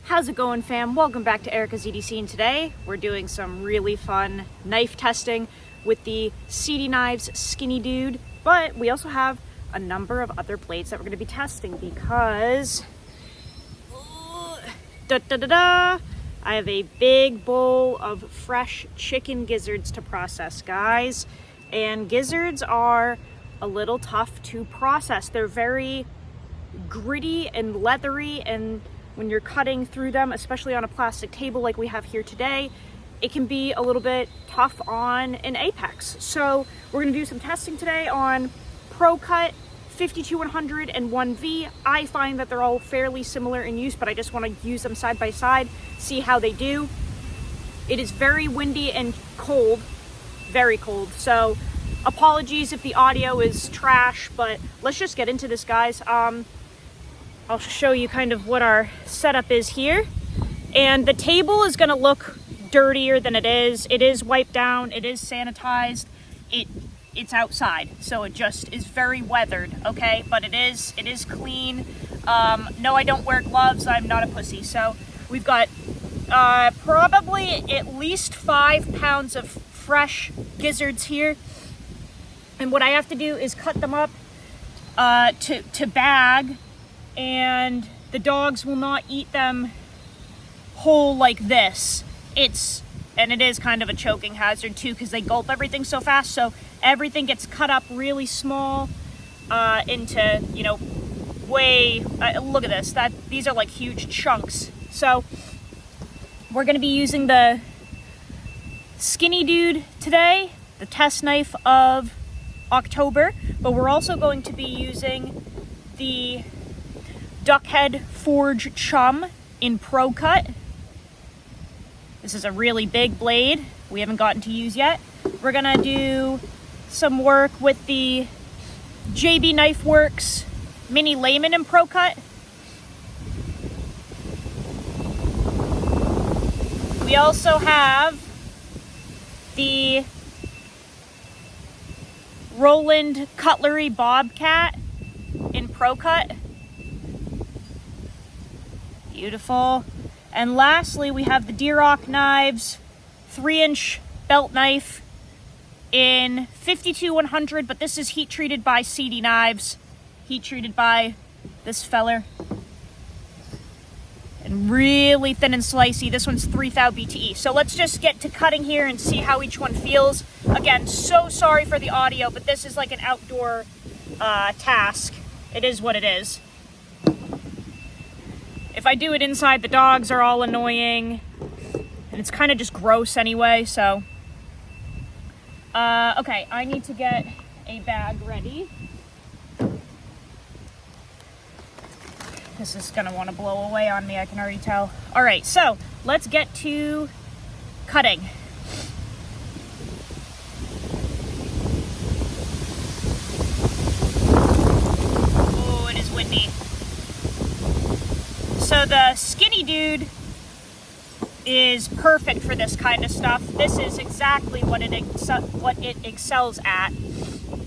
How's it going, fam? Welcome back to Erica's EDC, and today we're doing some really fun knife testing with the Seedy Knives Skinny Dude, but we also have a number of other blades that we're going to be testing because I have a big bowl of fresh chicken gizzards to process, guys, and gizzards are a little tough to process. They're very gritty and leathery, and when you're cutting through them, especially on a plastic table like we have here today, it can be a little bit tough on an apex. So we're gonna do some testing today on ProCut 52100 and 1V. I find that they're all fairly similar in use, but I just wanna use them side by side, see how they do. It is very windy and cold, very cold. So apologies if the audio is trash, but let's just get into this, guys. I'll show you kind of what our setup is here. And the table is gonna look dirtier than it is. It is wiped down, it is sanitized, it's outside, so it just is very weathered, okay? But it is clean. No, I don't wear gloves, I'm not a pussy. So we've got probably at least 5 pounds of fresh gizzards here. And what I have to do is cut them up to bag, and the dogs will not eat them whole like this. It is kind of a choking hazard too, because they gulp everything so fast. So everything gets cut up really small into, you know, look at this, these are like huge chunks. So we're gonna be using the Skinny Dude today, the test knife of October, but we're also going to be using the Duckhead Forge Chum in ProCut. This is a really big blade we haven't gotten to use yet. We're gonna do some work with the JB Knifeworks Mini Layman in ProCut. We also have the Rowland Cutlery Bobcat in ProCut. Beautiful. And lastly, we have the Duckhead Knives 3-inch belt knife in 52100, but this is heat treated by Seedy Knives, heat treated by this feller, and really thin and slicey. This one's 3000 BTE. So let's just get to cutting here and see how each one feels. Again, so sorry for the audio, but this is like an outdoor task. It is what it is. If I do it inside, the dogs are all annoying, and it's kind of just gross anyway, so. Okay, I need to get a bag ready. This is gonna wanna blow away on me, I can already tell. All right, so let's get to cutting. Oh, it is windy. So the Skinny Dude is perfect for this kind of stuff. This is exactly what it excels at.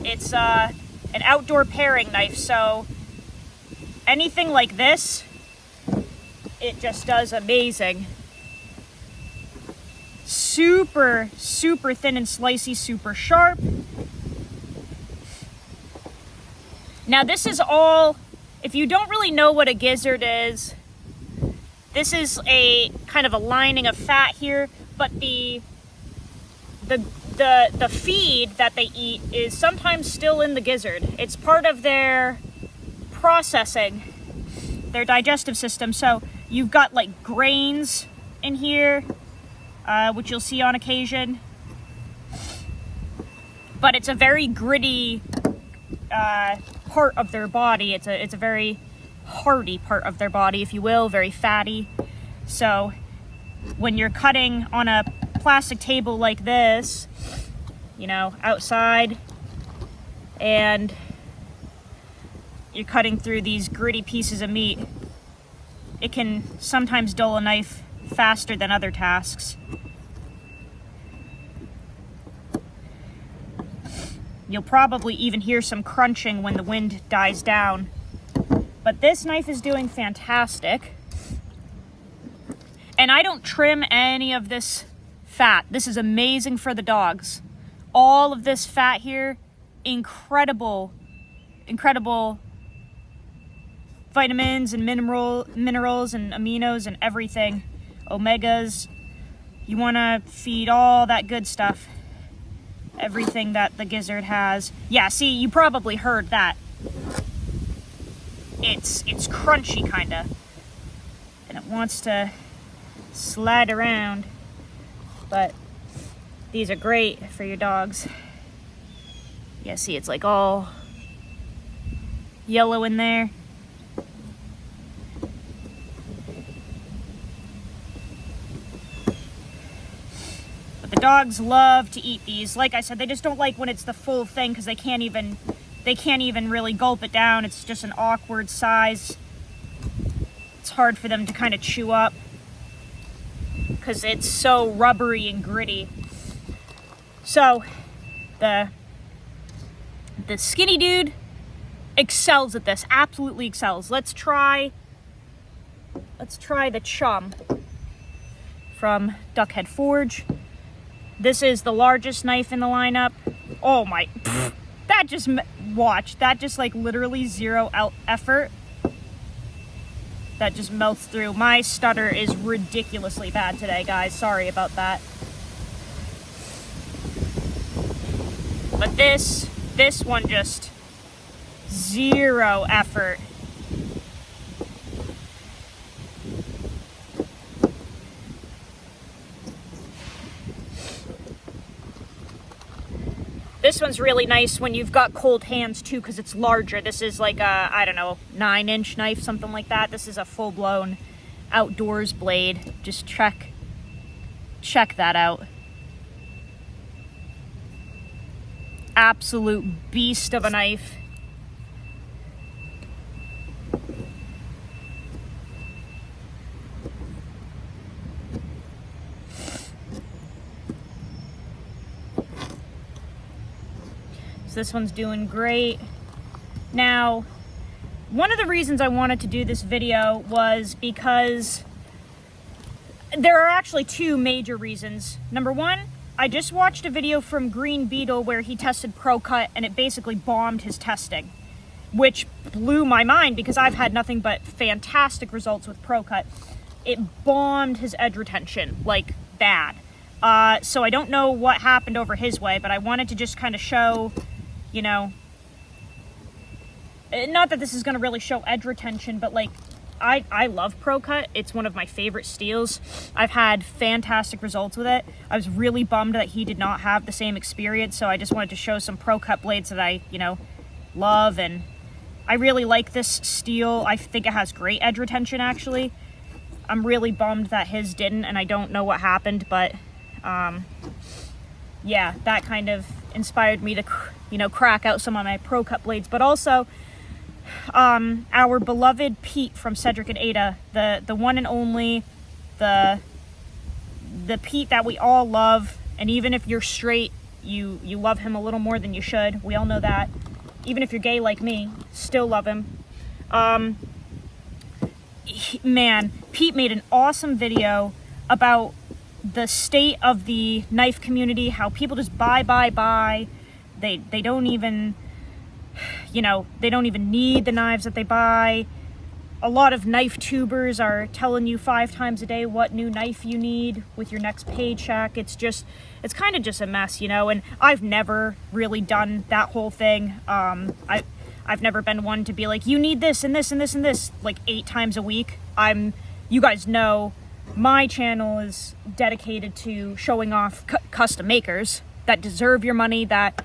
It's an outdoor paring knife, so anything like this, it just does amazing. Super, super thin and slicey, super sharp. Now this is all, if you don't really know what a gizzard is, this is a kind of a lining of fat here, but the feed that they eat is sometimes still in the gizzard. It's part of their processing, their digestive system. So you've got like grains in here, which you'll see on occasion, but it's a very gritty part of their body. It's a very hearty part of their body, if you will, very fatty. So when you're cutting on a plastic table like this, you know, outside, and you're cutting through these gritty pieces of meat, it can sometimes dull a knife faster than other tasks. You'll probably even hear some crunching when the wind dies down. But this knife is doing fantastic. And I don't trim any of this fat. This is amazing for the dogs. All of this fat here, incredible vitamins and minerals and aminos and everything. Omegas. You want to feed all that good stuff. Everything that the gizzard has. Yeah, see, you probably heard that. It's crunchy, kinda. And it wants to slide around. But these are great for your dogs. Yeah, see, it's like all yellow in there. But the dogs love to eat these. Like I said, they just don't like when it's the full thing because they can't even really gulp it down. It's just an awkward size. It's hard for them to kind of chew up because it's so rubbery and gritty. So the skinny dude excels at this, absolutely excels. Let's try the chum from Duckhead Forge. This is the largest knife in the lineup. Oh my, that just, watch, that just like literally zero effort. That just melts through. My stutter is ridiculously bad today, guys. Sorry about that. But this one just zero effort. This one's really nice when you've got cold hands too, because it's larger. This is like a, I don't know, 9-inch knife, something like that. This is a full-blown outdoors blade. Just check that out. Absolute beast of a knife. So this one's doing great. Now, one of the reasons I wanted to do this video was because there are actually two major reasons. Number one, I just watched a video from Green Beetle where he tested ProCut and it basically bombed his testing, which blew my mind because I've had nothing but fantastic results with ProCut. It bombed his edge retention, like bad. So I don't know what happened over his way, but I wanted to just kind of show, you know, not that this is going to really show edge retention, but like, I love ProCut. It's one of my favorite steels. I've had fantastic results with it. I was really bummed that he did not have the same experience, so I just wanted to show some ProCut blades that I, you know, love, and I really like this steel. I think it has great edge retention, actually. I'm really bummed that his didn't, and I don't know what happened, but yeah, that kind of inspired me to, you know, crack out some of my ProCut blades, but also our beloved Pete from Cedric and Ada, the one and only, the Pete that we all love, and even if you're straight, you love him a little more than you should. We all know that. Even if you're gay like me, still love him. Man, Pete made an awesome video about the state of the knife community, how people just buy. They don't even, you know, they don't even need the knives that they buy. A lot of knife tubers are telling you 5 times a day what new knife you need with your next paycheck. It's kind of just a mess, you know, and I've never really done that whole thing. I've never been one to be like, you need this and this and this and this, like 8 times a week. You guys know my channel is dedicated to showing off custom makers that deserve your money, that,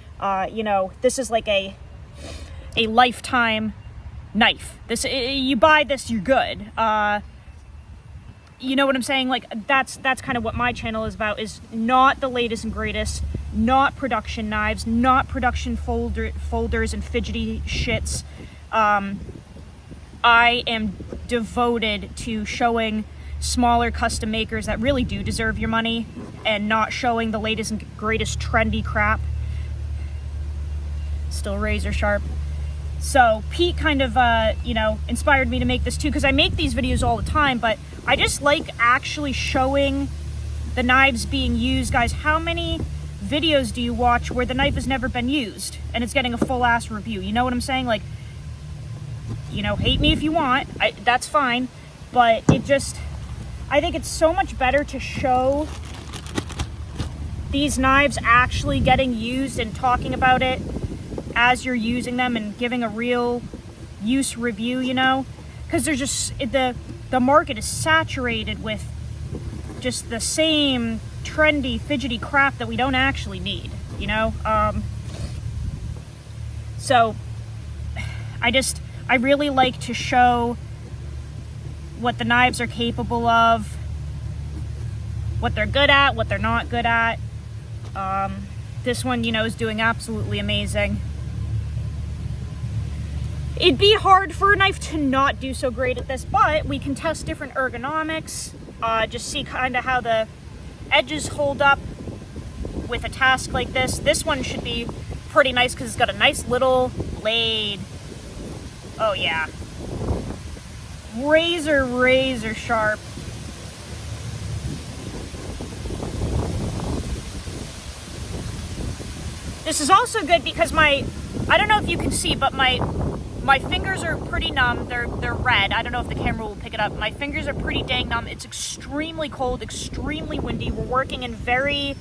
you know, this is like a lifetime knife. This, you buy this, you're good. You know what I'm saying? Like, that's kind of what my channel is about, is not the latest and greatest, not production knives, not production folders and fidgety shits. I am devoted to showing smaller custom makers that really do deserve your money, and not showing the latest and greatest trendy crap. Still razor sharp. So Pete kind of, you know, inspired me to make this too, because I make these videos all the time, but I just like actually showing the knives being used. Guys, how many videos do you watch where the knife has never been used and it's getting a full ass review? You know what I'm saying? Like, you know, hate me if you want, that's fine, but it just, I think it's so much better to show these knives actually getting used and talking about it as you're using them and giving a real use review, you know, because there's just, the market is saturated with just the same trendy, fidgety crap that we don't actually need, you know? So I really like to show what the knives are capable of, what they're good at, what they're not good at. This one, you know, is doing absolutely amazing. It'd be hard for a knife to not do so great at this, but we can test different ergonomics, just see kind of how the edges hold up with a task like this. This one should be pretty nice because it's got a nice little blade. Oh yeah. Razor sharp. This is also good because I don't know if you can see, but my fingers are pretty numb. They're red. I don't know if the camera will pick it up. My fingers are pretty dang numb. It's extremely cold, extremely windy. We're working in very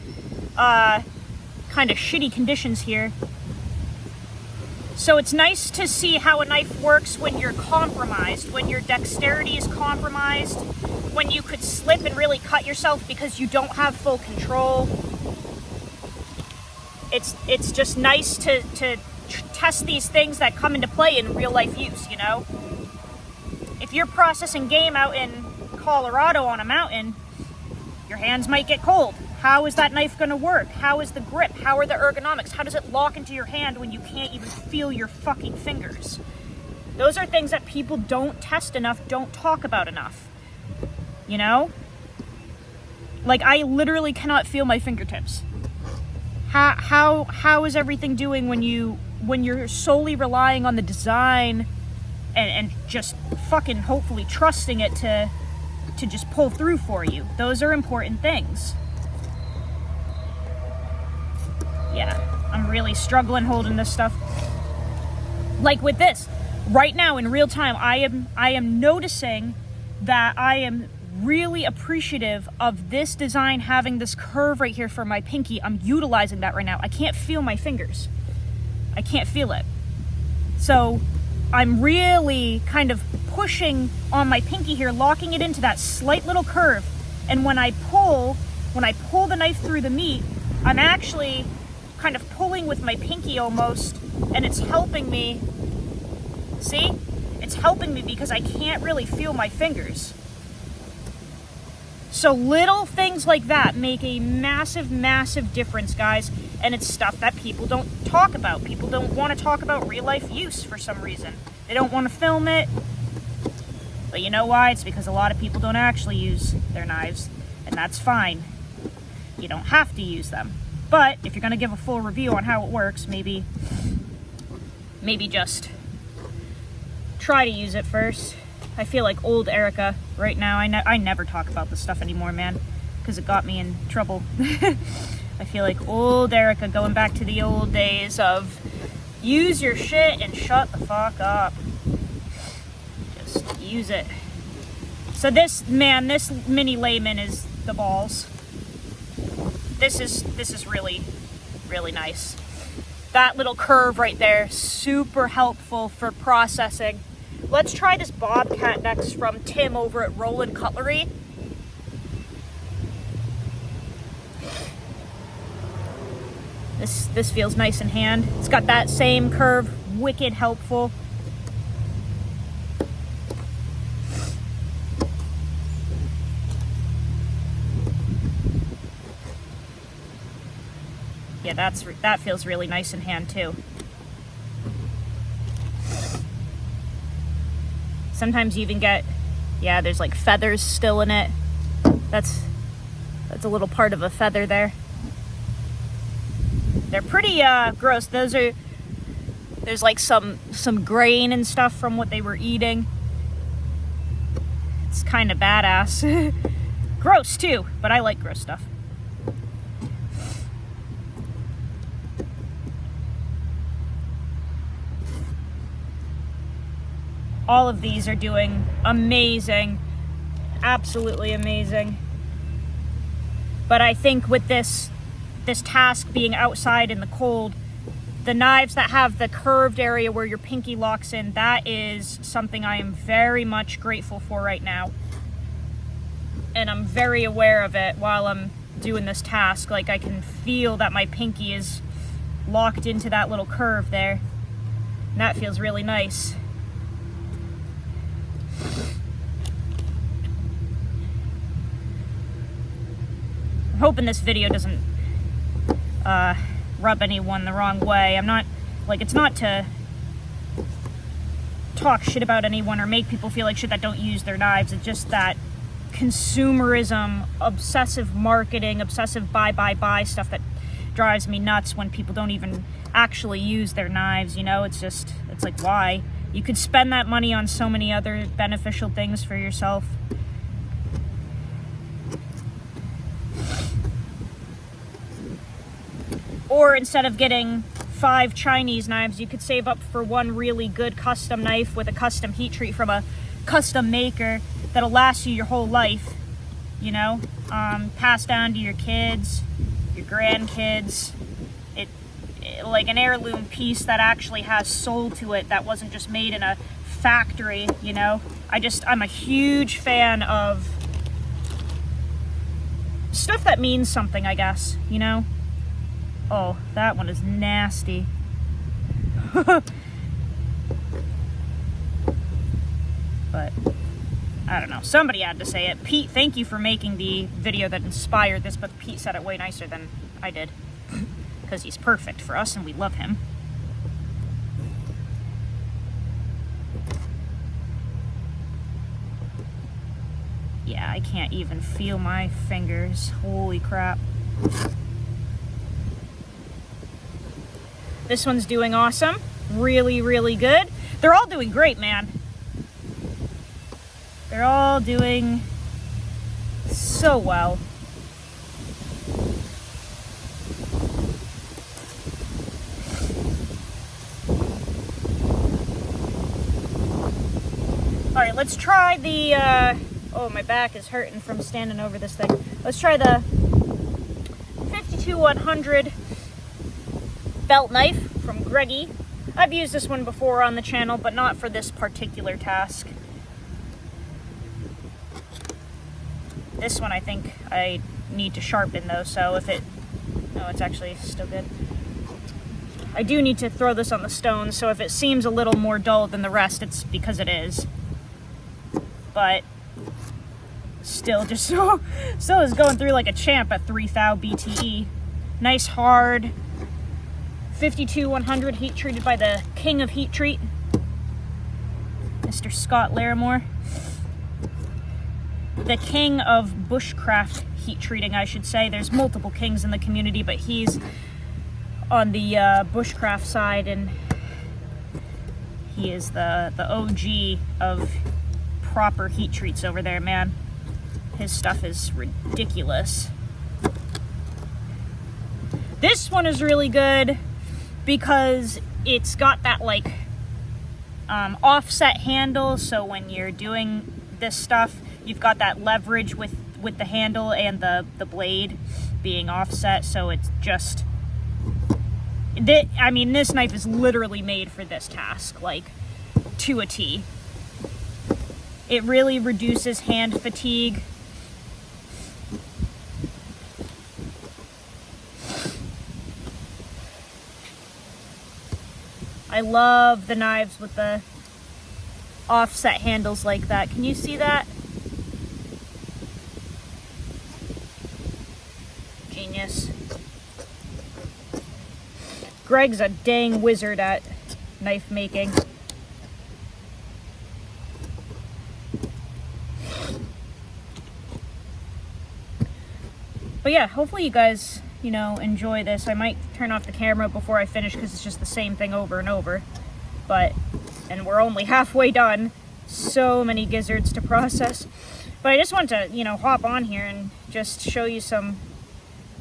kind of shitty conditions here. So it's nice to see how a knife works when you're compromised, when your dexterity is compromised, when you could slip and really cut yourself because you don't have full control. It's just nice to test these things that come into play in real life use, you know? If you're processing game out in Colorado on a mountain, your hands might get cold. How is that knife gonna work? How is the grip? How are the ergonomics? How does it lock into your hand when you can't even feel your fucking fingers? Those are things that people don't test enough, don't talk about enough, you know? Like, I literally cannot feel my fingertips. How is everything doing when you're solely relying on the design and just fucking hopefully trusting it to just pull through for you? Those are important things. Yeah, I'm really struggling holding this stuff. Like with this, right now in real time, I am noticing that I am really appreciative of this design having this curve right here for my pinky. I'm utilizing that right now. I can't feel my fingers. I can't feel it. So I'm really kind of pushing on my pinky here, locking it into that slight little curve. And when I pull the knife through the meat, I'm actually kind of pulling with my pinky almost, and it's helping me. See? It's helping me because I can't really feel my fingers. So little things like that make a massive, massive difference, guys. And it's stuff that people don't talk about. People don't want to talk about real life use for some reason. They don't want to film it. But you know why? It's because a lot of people don't actually use their knives. And that's fine. You don't have to use them. But if you're going to give a full review on how it works, maybe just try to use it first. I feel like old Erica right now. I never talk about this stuff anymore, man, because it got me in trouble. I feel like old Erica going back to the old days of use your shit and shut the fuck up. Just use it. So this mini layman is the balls. This is really, really nice. That little curve right there, super helpful for processing. Let's try this Bobcat next from Tim over at Rowland Cutlery. This feels nice in hand. It's got that same curve, wicked helpful. Yeah, that feels really nice in hand too. Sometimes you even get, yeah, there's like feathers still in it. That's a little part of a feather there. They're pretty gross. There's like some grain and stuff from what they were eating. It's kind of badass. Gross too, but I like gross stuff. All of these are doing amazing, absolutely amazing. But I think with this task being outside in the cold, the knives that have the curved area where your pinky locks in, that is something I am very much grateful for right now. And I'm very aware of it while I'm doing this task. Like, I can feel that my pinky is locked into that little curve there. And that feels really nice. I'm hoping this video doesn't rub anyone the wrong way. I'm not, like, it's not to talk shit about anyone or make people feel like shit that don't use their knives. It's just that consumerism, obsessive marketing, obsessive buy stuff that drives me nuts when people don't even actually use their knives, you know? It's just, it's like, why? You could spend that money on so many other beneficial things for yourself. Or instead of getting 5 Chinese knives, you could save up for one really good custom knife with a custom heat treat from a custom maker that'll last you your whole life, you know? Pass down to your kids, your grandkids. It like an heirloom piece that actually has soul to it, that wasn't just made in a factory, you know? I'm a huge fan of stuff that means something, I guess, you know? Oh, that one is nasty. But I don't know. Somebody had to say it. Pete, thank you for making the video that inspired this, but Pete said it way nicer than I did. Because he's perfect for us and we love him. Yeah, I can't even feel my fingers. Holy crap. This one's doing awesome. Really, really good. They're all doing great, man. They're all doing so well. All right, let's try the, oh, my back is hurting from standing over this thing. Let's try the 52-100 belt knife from Greggy. I've used this one before on the channel, but not for this particular task. This one I think I need to sharpen though, so if it, no, it's actually still good. I do need to throw this on the stones, so if it seems a little more dull than the rest, it's because it is. But still is going through like a champ at 3000 BTE. Nice hard 52-100 heat treated by the king of heat treat, Mr. Scott Larimore. The king of bushcraft heat treating, I should say. There's multiple kings in the community, but he's on the bushcraft side, and he is the OG of proper heat treats over there, man. His stuff is ridiculous. This one is really good because it's got that like offset handle, so when you're doing this stuff, you've got that leverage with the handle and the blade being offset, so it's just, I mean, this knife is literally made for this task, like, to a T. It really reduces hand fatigue. I love the knives with the offset handles like that. Can you see that? Genius. Greg's a dang wizard at knife making. But yeah, hopefully you guys, you know, enjoy this. I might turn off the camera before I finish because it's just the same thing over and over. And we're only halfway done. so many gizzards to process. But I just want to, you know, hop on here and just show you some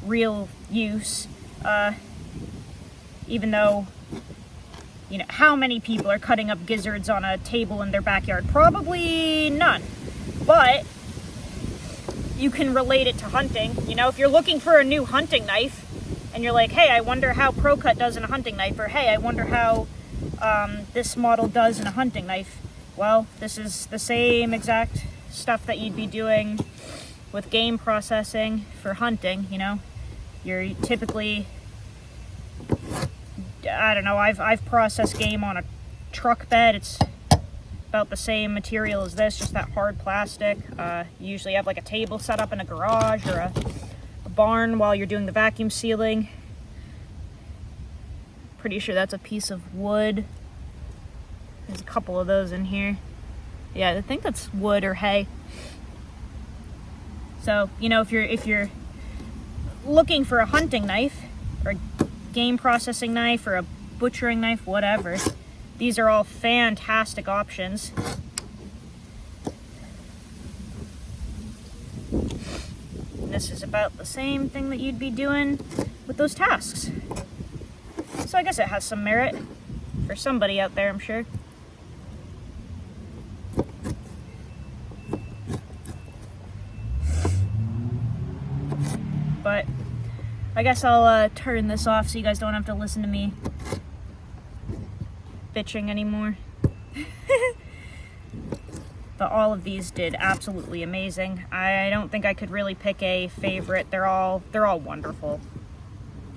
real use. Even though, you know, how many people are cutting up gizzards on a table in their backyard? Probably none. But you can relate it to hunting. You know, if you're looking for a new hunting knife and you're like, hey, I wonder how ProCut does in a hunting knife, or hey, I wonder how this model does in a hunting knife. Well, this is the same exact stuff that you'd be doing with game processing for hunting. You know, you're typically, I don't know, I've processed game on a truck bed. It's about the same material as this, just that hard plastic. You usually have like a table set up in a garage or a barn while you're doing the vacuum sealing. Pretty sure that's a piece of wood. There's a couple of those in here. Yeah, I think that's wood or hay. So, you know, if you're looking for a hunting knife or a game processing knife or a butchering knife, whatever, these are all fantastic options. And this is about the same thing that you'd be doing with those tasks. So I guess it has some merit for somebody out there, I'm sure. But I guess I'll turn this off so you guys don't have to listen to me bitching anymore. But all of these did absolutely amazing. I don't think I could really pick a favorite. They're all wonderful.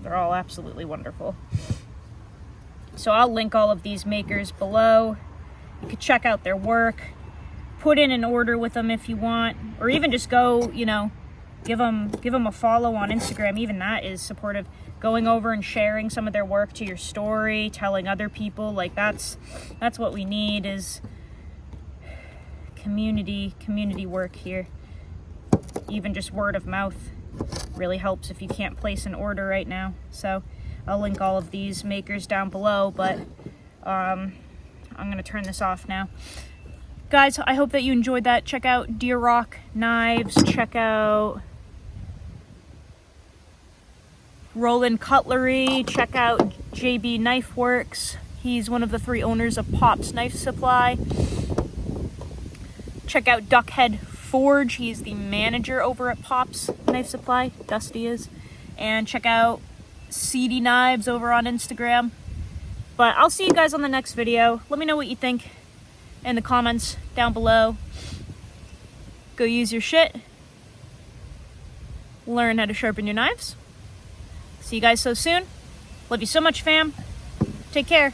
They're all absolutely wonderful. So I'll link all of these makers below. You could check out their work, put in an order with them if you want, or even just go, you know, give them a follow on Instagram. Even that is supportive. Going over and sharing some of their work to your story, telling other people, like that's what we need, is community work here. Even just word of mouth really helps if you can't place an order right now. So I'll link all of these makers down below, but I'm gonna turn this off now. Guys, I hope that you enjoyed that. Check out Deer Rock Knives, check out Rowland Cutlery, check out JB Knifeworks. He's one of the 3 owners of Pop's Knife Supply. Check out Duckhead Forge. He's the manager over at Pop's Knife Supply. Dusty is. And check out Seedy Knives over on Instagram. But I'll see you guys on the next video. Let me know what you think in the comments down below. Go use your shit. Learn how to sharpen your knives. See you guys so soon. Love you so much, fam. Take care.